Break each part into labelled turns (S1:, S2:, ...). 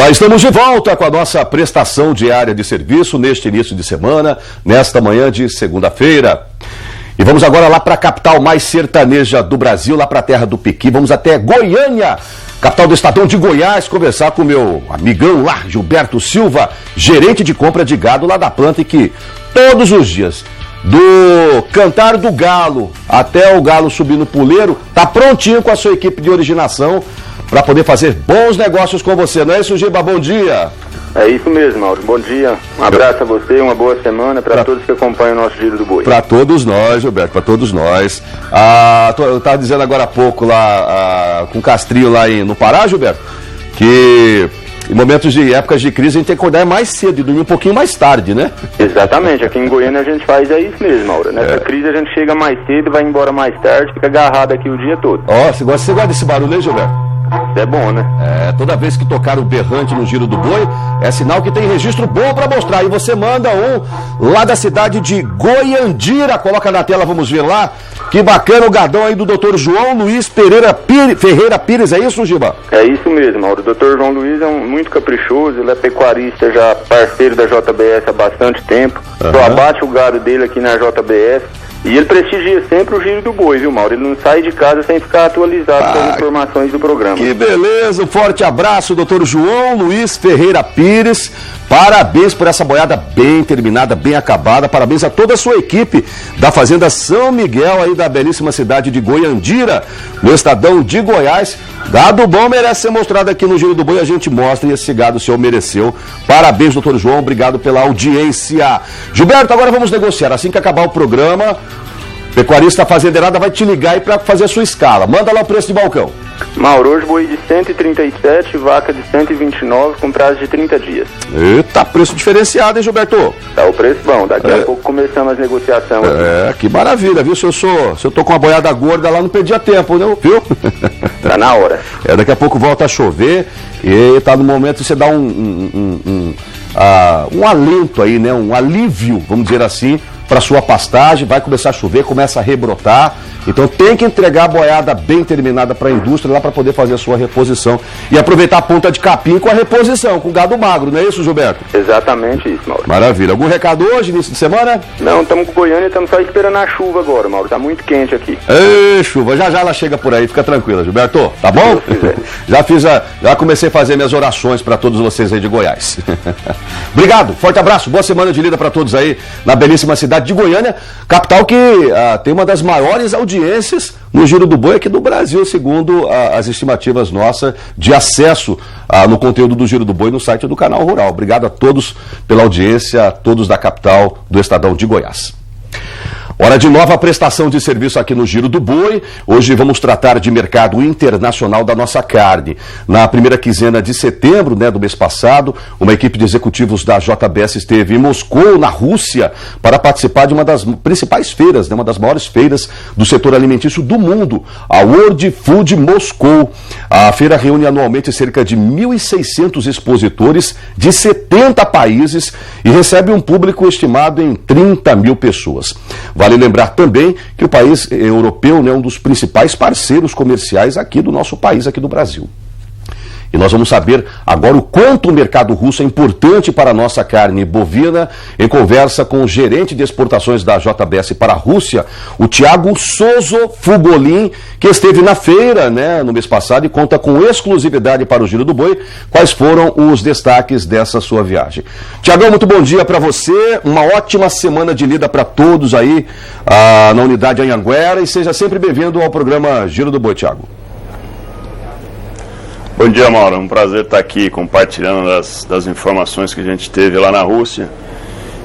S1: Já estamos de volta com a nossa prestação diária de serviço neste início de semana, nesta manhã de segunda-feira. E vamos agora lá para a capital mais sertaneja do Brasil, lá para a terra do Piqui. Vamos até Goiânia, capital do estadão de Goiás, conversar com o meu amigão lá, Gilberto Silva, gerente de compra de gado lá da planta, e que todos os dias, do cantar do galo até o galo subir no puleiro, tá prontinho com a sua equipe de originação para poder fazer bons negócios com você. Não é isso, Giba? Bom dia.
S2: É isso mesmo, Mauro. Bom dia. Um abraço a você, uma boa semana para todos que acompanham o nosso Giro do Boi.
S1: Para todos nós, Gilberto, para todos nós. Eu estava dizendo agora há pouco lá, com o Castrinho lá no Pará, Gilberto, que em momentos de épocas de crise a gente tem que acordar mais cedo e dormir um pouquinho mais tarde, né?
S2: Exatamente. Aqui em Goiânia a gente faz isso mesmo, Mauro. Nessa crise a gente chega mais cedo, vai embora mais tarde, fica agarrado aqui o dia todo.
S1: Você gosta desse barulho aí, Gilberto?
S2: Isso é bom, né?
S1: Toda vez que tocar o berrante no Giro do Boi, é sinal que tem registro bom para mostrar. E você manda um lá da cidade de Goiandira. Coloca na tela, vamos ver lá. Que bacana o gadão aí do Dr. João Luiz Ferreira Pires, é isso, Giba?
S2: É isso mesmo, Mauro. O Dr. João Luiz é muito caprichoso, ele é pecuarista, já parceiro da JBS há bastante tempo. Só abate o gado dele aqui na JBS. E ele prestigia sempre o Giro do Boi, viu, Mauro? Ele não sai de casa sem ficar atualizado com as informações do programa.
S1: Que beleza! Um forte abraço, doutor João Luiz Ferreira Pires. Parabéns por essa boiada bem terminada, bem acabada. Parabéns a toda a sua equipe da Fazenda São Miguel, aí da belíssima cidade de Goiandira, no estadão de Goiás. Gado bom merece ser mostrado aqui no Giro do Boi, a gente mostra, e esse gado o senhor mereceu. Parabéns, doutor João, obrigado pela audiência. Gilberto, agora vamos negociar. Assim que acabar o programa, pecuarista fazendeirada vai te ligar aí para fazer a sua escala. Manda lá o preço de balcão.
S2: Mauro, hoje boi de 137, vaca de 129, com prazo de 30 dias.
S1: Eita, preço diferenciado, hein, Gilberto?
S2: Tá o preço bom, daqui a pouco começamos as negociações aqui.
S1: Que maravilha, viu? Se eu tô com uma boiada gorda lá, não perdia tempo, né? Viu?
S2: Tá na hora.
S1: Daqui a pouco volta a chover e tá no momento de você dar um alento aí, né? Um alívio, vamos dizer assim, para sua pastagem. Vai começar a chover, começa a rebrotar. Então tem que entregar a boiada bem terminada para a indústria lá para poder fazer a sua reposição e aproveitar a ponta de capim com a reposição, com o gado magro, não é isso, Gilberto?
S2: Exatamente isso, Mauro.
S1: Maravilha. Algum recado hoje, início de semana?
S2: Não, estamos com Goiânia e estamos só esperando a chuva agora, Mauro. Tá muito quente aqui.
S1: Chuva, já ela chega por aí, fica tranquila, Gilberto, tá bom? Já comecei a fazer minhas orações para todos vocês aí de Goiás. Obrigado, forte abraço, boa semana de lida para todos aí na belíssima cidade de Goiânia, capital que tem uma das maiores audiências no Giro do Boi aqui do Brasil, segundo as estimativas nossas de acesso no conteúdo do Giro do Boi no site do Canal Rural. Obrigado a todos pela audiência, a todos da capital do estadão de Goiás. Hora de nova prestação de serviço aqui no Giro do Boi. Hoje vamos tratar de mercado internacional da nossa carne. Na primeira quinzena de setembro, do mês passado, uma equipe de executivos da JBS esteve em Moscou, na Rússia, para participar de uma das principais feiras, uma das maiores feiras do setor alimentício do mundo, a World Food Moscou. A feira reúne anualmente cerca de 1.600 expositores de 70 países e recebe um público estimado em 30 mil pessoas. Vale lembrar também que o país europeu é um dos principais parceiros comerciais aqui do nosso país, aqui do Brasil. E nós vamos saber agora o quanto o mercado russo é importante para a nossa carne bovina, em conversa com o gerente de exportações da JBS para a Rússia, o Thiago Soso Fugolin, que esteve na feira no mês passado e conta com exclusividade para o Giro do Boi quais foram os destaques dessa sua viagem. Thiagão, muito bom dia para você, uma ótima semana de lida para todos aí na unidade Anhanguera, e seja sempre bem-vindo ao programa Giro do Boi, Thiago.
S3: Bom dia, Mauro. É um prazer estar aqui compartilhando das informações que a gente teve lá na Rússia.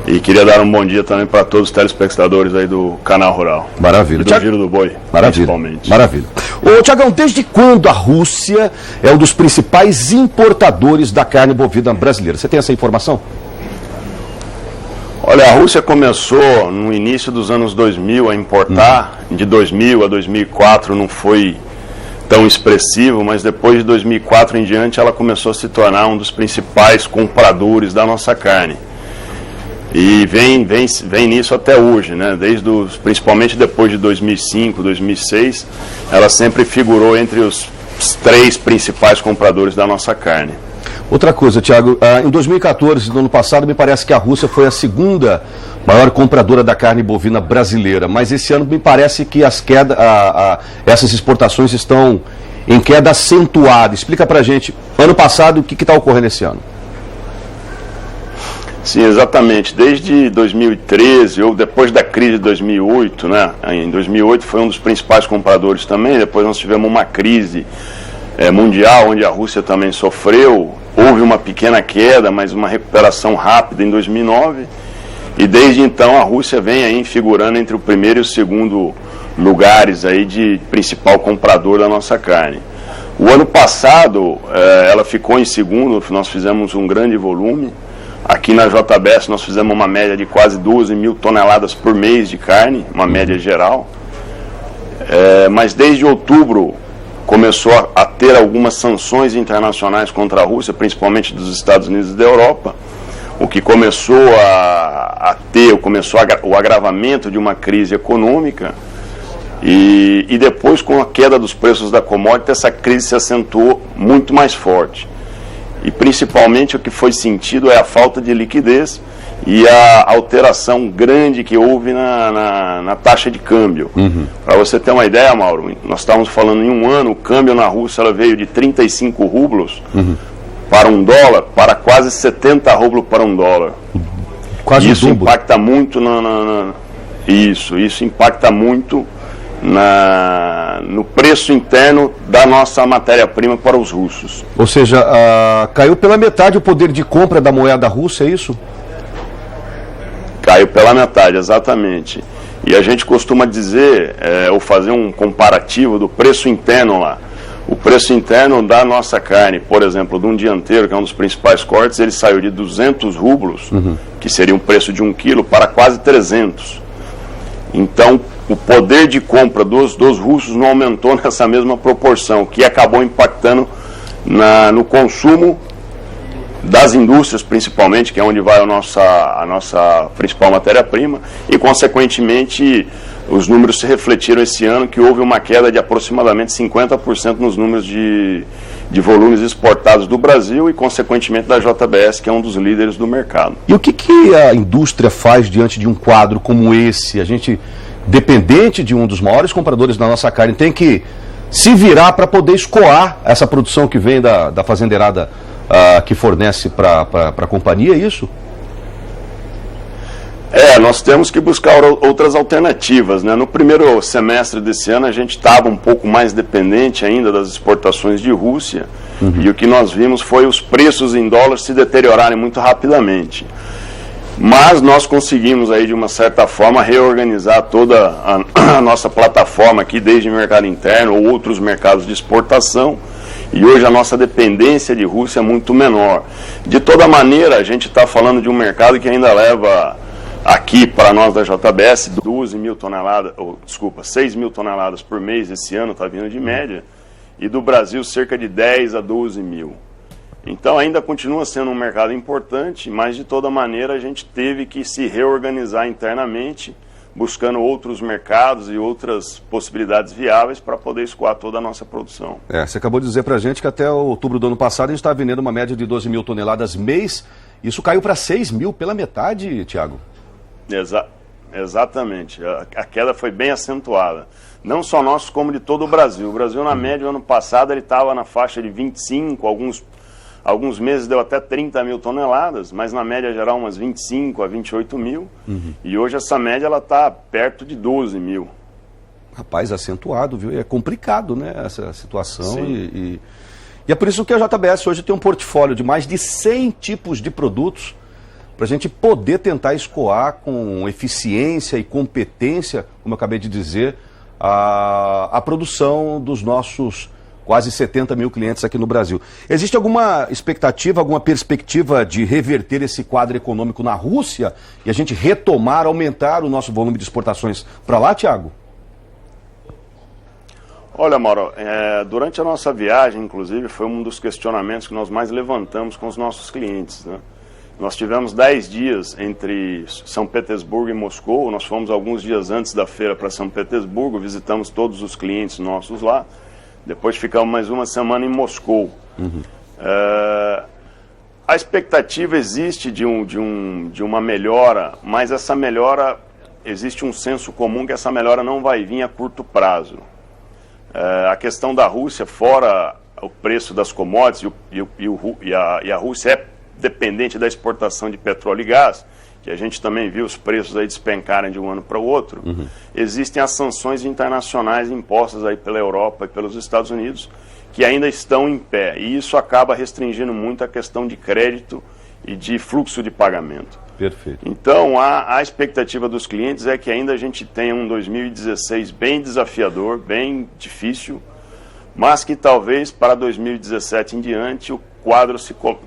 S3: E queria dar um bom dia também para todos os telespectadores aí do Canal Rural.
S1: Maravilha.
S3: E do Giro do Boi, principalmente.
S1: Maravilha. Ô, Thiagão, desde quando a Rússia é um dos principais importadores da carne bovina brasileira? Você tem essa informação?
S3: Olha, a Rússia começou no início dos anos 2000 a importar. De 2000 a 2004 não foi tão expressivo, mas depois de 2004 em diante ela começou a se tornar um dos principais compradores da nossa carne. E vem nisso até hoje, principalmente depois de 2005, 2006, ela sempre figurou entre os 3 principais compradores da nossa carne.
S1: Outra coisa, Thiago, em 2014, no ano passado, me parece que a Rússia foi a segunda maior compradora da carne bovina brasileira, mas esse ano me parece que essas exportações estão em queda acentuada. Explica pra gente, ano passado, o que está ocorrendo esse ano?
S3: Sim, exatamente. Desde 2013, ou depois da crise de 2008, né? Em 2008 foi um dos principais compradores também, depois nós tivemos uma crise mundial, onde a Rússia também sofreu. Houve uma pequena queda, mas uma recuperação rápida em 2009, e desde então a Rússia vem aí figurando entre o primeiro e o segundo lugares aí de principal comprador da nossa carne. O ano passado ela ficou em segundo, nós fizemos um grande volume. Aqui na JBS nós fizemos uma média de quase 12 mil toneladas por mês de carne, uma média geral. Mas desde outubro começou a ter algumas sanções internacionais contra a Rússia, principalmente dos Estados Unidos e da Europa, o que começou o agravamento de uma crise econômica, e depois, com a queda dos preços da commodity, essa crise se acentuou muito mais forte. E principalmente o que foi sentido é a falta de liquidez e a alteração grande que houve na taxa de câmbio. Para você ter uma ideia, Mauro, nós estávamos falando em um ano, o câmbio na Rússia ela veio de 35 rublos para $1 para quase 70 rublos para $1.
S1: Quase
S3: isso impacta muito isso impacta muito no preço interno da nossa matéria-prima para os russos.
S1: Ou seja, caiu pela metade o poder de compra da moeda russa, é isso?
S3: Caiu pela metade, exatamente. E a gente costuma dizer, ou fazer um comparativo do preço interno lá. O preço interno da nossa carne, por exemplo, de um dianteiro, que é um dos principais cortes, ele saiu de 200 rublos, que seria um preço de 1 quilo, para quase 300. Então, o poder de compra dos russos não aumentou nessa mesma proporção, o que acabou impactando no consumo das indústrias, principalmente, que é onde vai a nossa principal matéria-prima, e, consequentemente, os números se refletiram esse ano, que houve uma queda de aproximadamente 50% nos números de volumes exportados do Brasil e, consequentemente, da JBS, que é um dos líderes do mercado.
S1: E o que a indústria faz diante de um quadro como esse? A gente, dependente de um dos maiores compradores da nossa carne, tem que se virar para poder escoar essa produção que vem da fazendeirada que fornece para a companhia, é isso?
S3: Nós temos que buscar outras alternativas, né? No primeiro semestre desse ano a gente estava um pouco mais dependente ainda das exportações de Rússia, e o que nós vimos foi os preços em dólar se deteriorarem muito rapidamente. Mas nós conseguimos aí, de uma certa forma, reorganizar toda a nossa plataforma aqui, desde o mercado interno ou outros mercados de exportação, e hoje a nossa dependência de Rússia é muito menor. De toda maneira, a gente está falando de um mercado que ainda leva aqui para nós da JBS 6 mil toneladas por mês esse ano, está vindo de média, e do Brasil cerca de 10 a 12 mil. Então ainda continua sendo um mercado importante, mas de toda maneira a gente teve que se reorganizar internamente, buscando outros mercados e outras possibilidades viáveis para poder escoar toda a nossa produção.
S1: Você acabou de dizer para a gente que até outubro do ano passado a gente estava vendendo uma média de 12 mil toneladas mês. Isso caiu para 6 mil, pela metade, Thiago?
S3: Exatamente. A queda foi bem acentuada. Não só nosso, como de todo o Brasil. O Brasil, na média, ano passado, ele estava na faixa de 25, alguns meses deu até 30 mil toneladas, mas na média geral umas 25 a 28 mil. E hoje essa média está perto de 12 mil.
S1: Rapaz, acentuado, viu? É complicado, né, essa situação. E é por isso que a JBS hoje tem um portfólio de mais de 100 tipos de produtos para a gente poder tentar escoar com eficiência e competência, como eu acabei de dizer, a produção dos nossos quase 70 mil clientes aqui no Brasil. Existe alguma expectativa, alguma perspectiva de reverter esse quadro econômico na Rússia e a gente retomar, aumentar o nosso volume de exportações para lá, Thiago?
S3: Olha, Mauro, durante a nossa viagem, inclusive, foi um dos questionamentos que nós mais levantamos com os nossos clientes, né? Nós tivemos 10 dias entre São Petersburgo e Moscou. Nós fomos alguns dias antes da feira para São Petersburgo, visitamos todos os clientes nossos lá. Depois ficamos mais uma semana em Moscou. A expectativa existe de uma melhora, mas essa melhora, existe um senso comum que essa melhora não vai vir a curto prazo. A questão da Rússia, fora o preço das commodities, e a Rússia é dependente da exportação de petróleo e gás, que a gente também viu os preços aí despencarem de um ano para o outro, existem as sanções internacionais impostas aí pela Europa e pelos Estados Unidos, que ainda estão em pé, e isso acaba restringindo muito a questão de crédito e de fluxo de pagamento.
S1: Perfeito.
S3: Então, a expectativa dos clientes é que ainda a gente tenha um 2016 bem desafiador, bem difícil, mas que talvez para 2017 em diante o quadro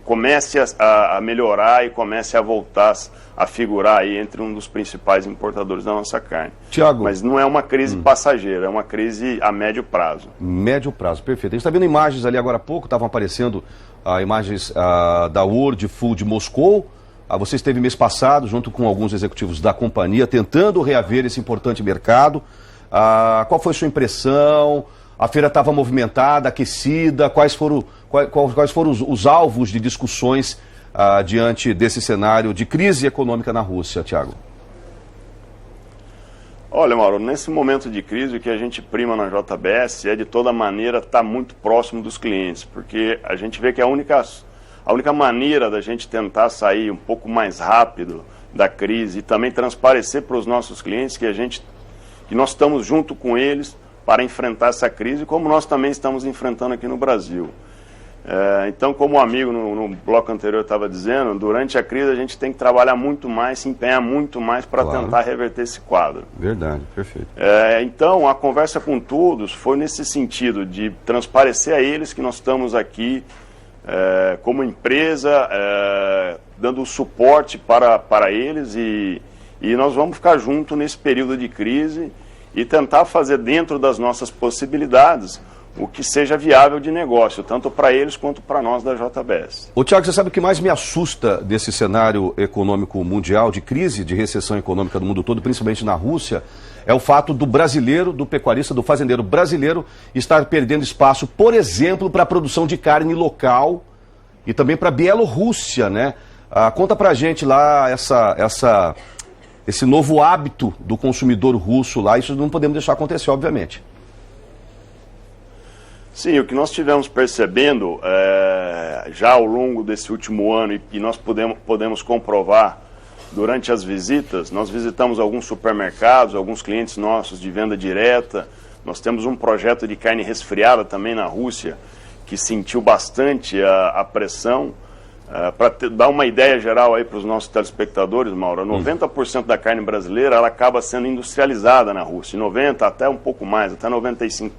S3: comece a melhorar e comece a voltar a figurar aí entre um dos principais importadores da nossa carne.
S1: Tiago,
S3: mas não é uma crise passageira, é uma crise a médio prazo.
S1: Médio prazo, perfeito. A gente está vendo imagens ali agora há pouco, estavam aparecendo imagens da World Food Moscou. Você esteve mês passado, junto com alguns executivos da companhia, tentando reaver esse importante mercado. Qual foi a sua impressão? A feira estava movimentada, aquecida? Quais foram os alvos de discussões diante desse cenário de crise econômica na Rússia, Tiago?
S3: Olha, Mauro, nesse momento de crise, o que a gente prima na JBS é, de toda maneira, estar muito próximo dos clientes, porque a gente vê que a única maneira da gente tentar sair um pouco mais rápido da crise e também transparecer para os nossos clientes que nós estamos junto com eles para enfrentar essa crise, como nós também estamos enfrentando aqui no Brasil. Então, como o amigo no bloco anterior estava dizendo, durante a crise a gente tem que trabalhar muito mais, se empenhar muito mais para tentar reverter esse quadro.
S1: Verdade, perfeito.
S3: Então, a conversa com todos foi nesse sentido, de transparecer a eles que nós estamos aqui como empresa, dando suporte para eles e nós vamos ficar juntos nesse período de crise e tentar fazer dentro das nossas possibilidades o que seja viável de negócio, tanto para eles quanto para nós da JBS.
S1: Ô Tiago, você sabe o que mais me assusta desse cenário econômico mundial, de crise, de recessão econômica no mundo todo, principalmente na Rússia, é o fato do brasileiro, do pecuarista, do fazendeiro brasileiro estar perdendo espaço, por exemplo, para a produção de carne local e também para a Bielorrússia, né? Conta pra gente lá esse novo hábito do consumidor russo lá, isso não podemos deixar acontecer, obviamente.
S3: Sim, o que nós tivemos percebendo já ao longo desse último ano e nós podemos comprovar durante as visitas, nós visitamos alguns supermercados, alguns clientes nossos de venda direta, nós temos um projeto de carne resfriada também na Rússia, que sentiu bastante a pressão. Para dar uma ideia geral aí para os nossos telespectadores, Mauro, 90% da carne brasileira ela acaba sendo industrializada na Rússia, 90% até um pouco mais, até 95%.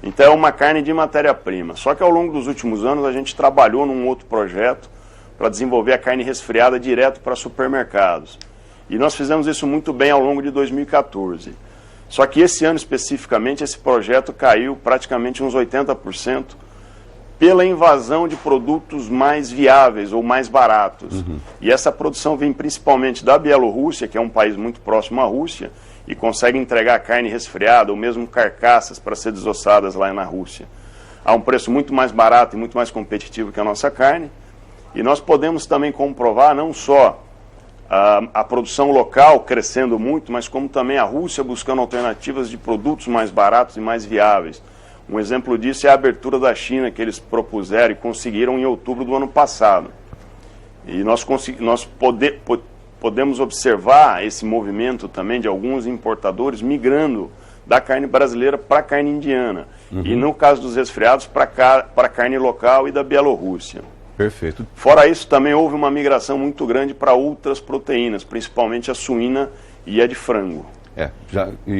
S3: Então é uma carne de matéria-prima. Só que ao longo dos últimos anos a gente trabalhou num outro projeto para desenvolver a carne resfriada direto para supermercados. E nós fizemos isso muito bem ao longo de 2014. Só que esse ano especificamente esse projeto caiu praticamente uns 80%, pela invasão de produtos mais viáveis ou mais baratos. E essa produção vem principalmente da Bielorrússia, que é um país muito próximo à Rússia, e consegue entregar carne resfriada ou mesmo carcaças para ser desossadas lá na Rússia a um preço muito mais barato e muito mais competitivo que a nossa carne. E nós podemos também comprovar não só a produção local crescendo muito, mas como também a Rússia buscando alternativas de produtos mais baratos e mais viáveis. Um exemplo disso é a abertura da China que eles propuseram e conseguiram em outubro do ano passado. E nós podemos observar esse movimento também de alguns importadores migrando da carne brasileira para a carne indiana. E no caso dos resfriados, para a carne local e da Bielorrússia.
S1: Perfeito.
S3: Fora isso, também houve uma migração muito grande para outras proteínas, principalmente a suína e a de frango.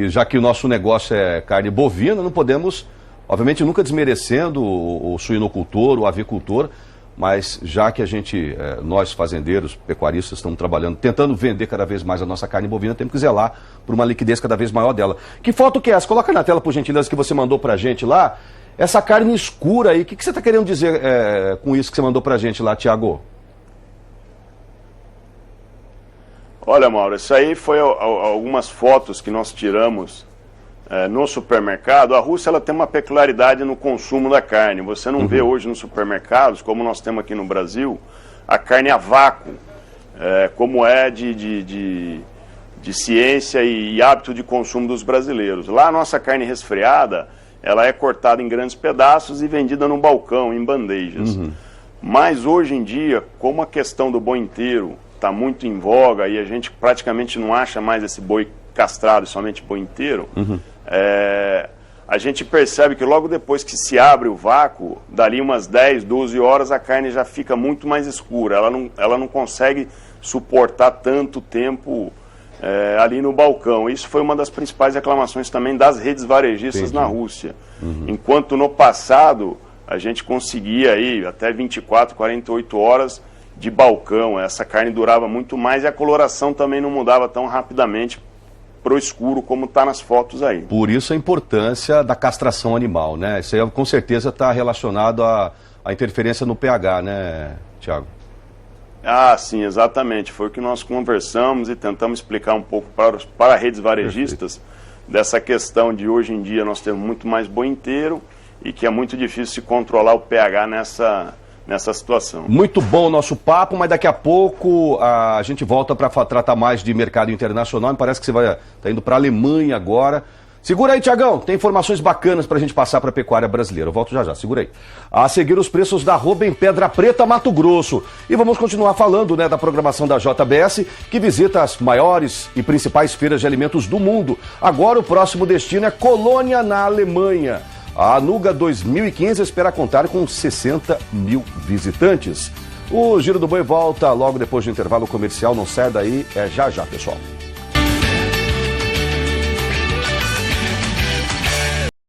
S1: Já que o nosso negócio é carne bovina, não podemos... Obviamente, nunca desmerecendo o suinocultor, o avicultor, mas já que nós fazendeiros, pecuaristas, estamos trabalhando, tentando vender cada vez mais a nossa carne bovina, temos que zelar por uma liquidez cada vez maior dela. Que foto que é essa? Coloca na tela, por gentileza, que você mandou pra gente lá. Essa carne escura aí, o que você está querendo dizer com isso que você mandou pra gente lá, Tiago?
S3: Olha, Mauro, isso aí foi algumas fotos que nós tiramos no supermercado, a Rússia ela tem uma peculiaridade no consumo da carne. Você não vê hoje nos supermercados, como nós temos aqui no Brasil, a carne a vácuo, como é de ciência e hábito de consumo dos brasileiros. Lá a nossa carne resfriada, ela é cortada em grandes pedaços e vendida no balcão, em bandejas. Mas hoje em dia, como a questão do boi inteiro está muito em voga e a gente praticamente não acha mais esse boi castrado, somente boi inteiro, a gente percebe que logo depois que se abre o vácuo, dali umas 10, 12 horas, a carne já fica muito mais escura. Ela não consegue suportar tanto tempo ali no balcão. Isso foi uma das principais reclamações também das redes varejistas na Rússia. Enquanto no passado a gente conseguia aí até 24, 48 horas de balcão. Essa carne durava muito mais e a coloração também não mudava tão rapidamente pro escuro como está nas fotos aí.
S1: Por isso a importância da castração animal, né? Isso aí com certeza está relacionado à interferência no pH, né, Tiago?
S3: Ah, sim, exatamente. Foi o que nós conversamos e tentamos explicar um pouco para redes varejistas dessa questão de hoje em dia nós temos muito mais boi inteiro e que é muito difícil se controlar o pH nessa situação. Muito bom o nosso papo, mas daqui a pouco a gente volta para tratar mais de mercado internacional. Me parece que você tá indo para a Alemanha agora. Segura aí, Tiagão, tem informações bacanas para a gente passar para a pecuária brasileira. Eu volto já, segura aí. A seguir, os preços da arroba em Pedra Preta, Mato Grosso. E vamos continuar falando da programação da JBS, que visita as maiores e principais feiras de alimentos do mundo. Agora o próximo destino é Colônia, na Alemanha. A Anuga 2015 espera contar com 60 mil visitantes. O Giro do Boi volta logo depois do intervalo comercial. Não sai daí, já, pessoal.